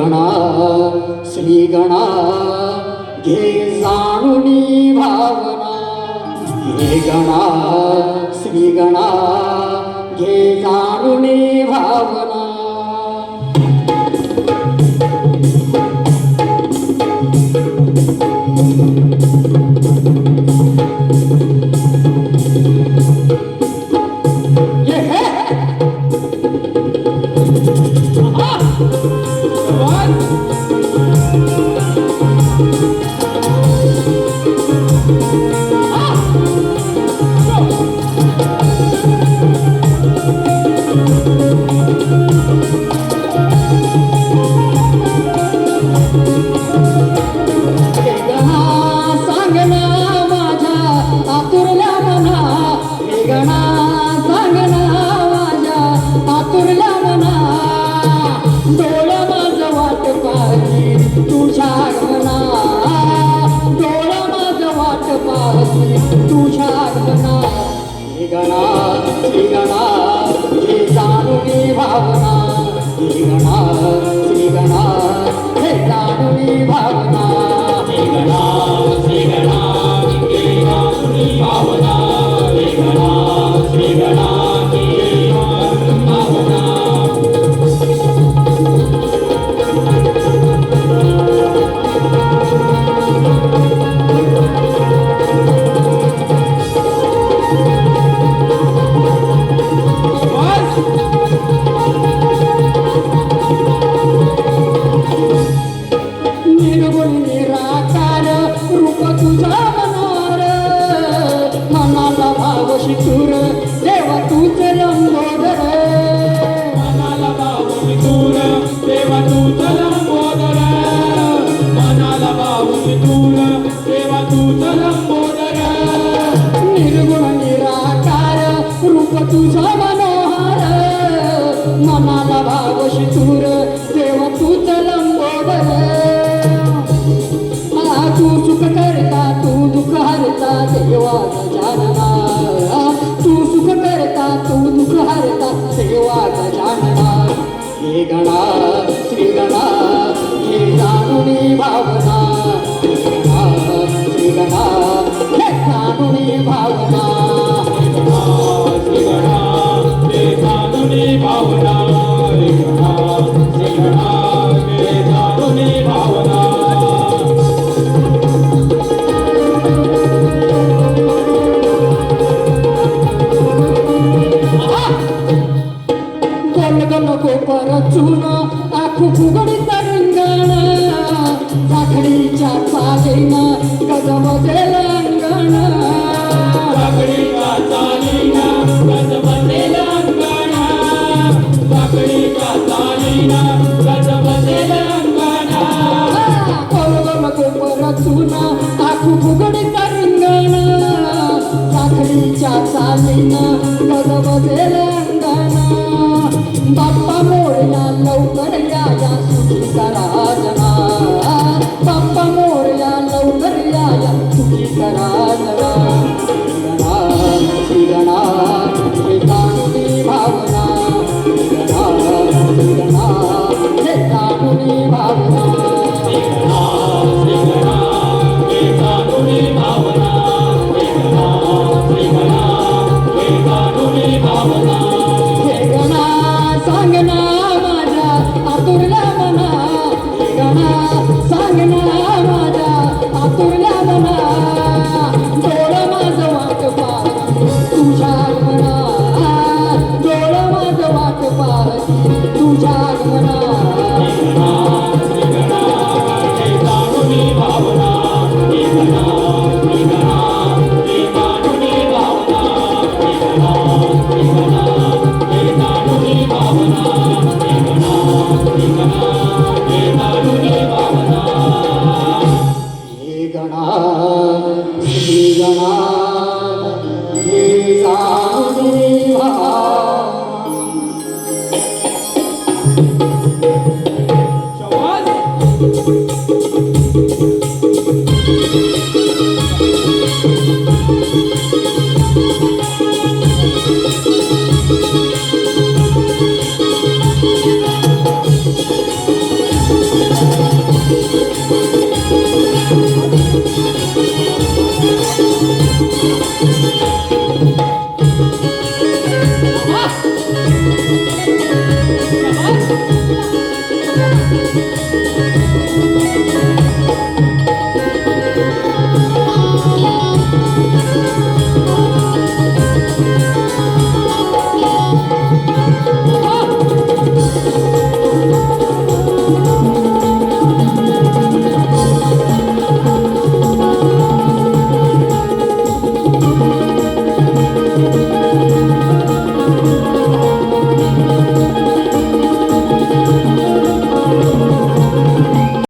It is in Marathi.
गणा श्री गणा घे जाणुनी भावना, हे गणा श्री गणा घे जाणुनी भावना. गणा श्री गणा हे जाणुनी भावना, हे गणा श्री गणा हे जाणुनी भावना, हे गणा श्री गणा हे जाणुनी भावना, हे गणा श्री गणा हे जाणुनी भावना. शितूर देवा तूच लंबोदर, मनाला भाव शितूर देवा तूच लंबोदर, मनाला भाव शितूर देवा तूच लंबोदर. निर्गुण निराकार रूप तुझा मनोहर, मनाला भाव शितूर देवा तूच लंबोदर. तू सुख करता तू दुःख हरता देवा गजानना, तू सुख करता तू दुःख हरता देवा गजानना. हे गणा श्री गणा हे जाणुनी भावना, हे गणा श्री गणा हे जाणुनी भावना, हे गणा श्री गणा हे जाणुनी भावना, हे गणा श्री गणा हे जाणुनी भावना. परचून आखू फुगडीत रिंगण, साखळीच्या चालीन गजबजेल अंगण, साखळीच्या चालीन गजबजेल अंगण, साखळीच्या चालीन गजबजेल अंगण. परचून आखू फुगडीत रिंगण, साखळीच्या चालीन गजबजेल अंगण. बाप्पा मोरया लवकर या सुखी करा जना, बाप्पा मोरया लवकर या सुखी करा जना. गणा श्री गणा हे जाणुनी भावना, गणा श्री गणा हे जाणुनी भावना, गणा श्री गणा हे जाणुनी भावना, गणा श्री गणा हे जाणुनी भावना. सांगना माझ्या आतुरल्या मना, हे गणा सांगना माझ्या आतुरल्या मना. डोळ माझं वाट पाहती तुझ्या मना, डोळ माझं वाट पाहती तुझ्या मना. गणा श्री गणा हे जाणुनी भावना, हे गणा श्री गणा हे जाणुनी भावना, हे गणा श्री गणा हे जाणुनी भावना, हे गणा श्री गणा हे जाणुनी भावना. हे गणा श्री गणा हे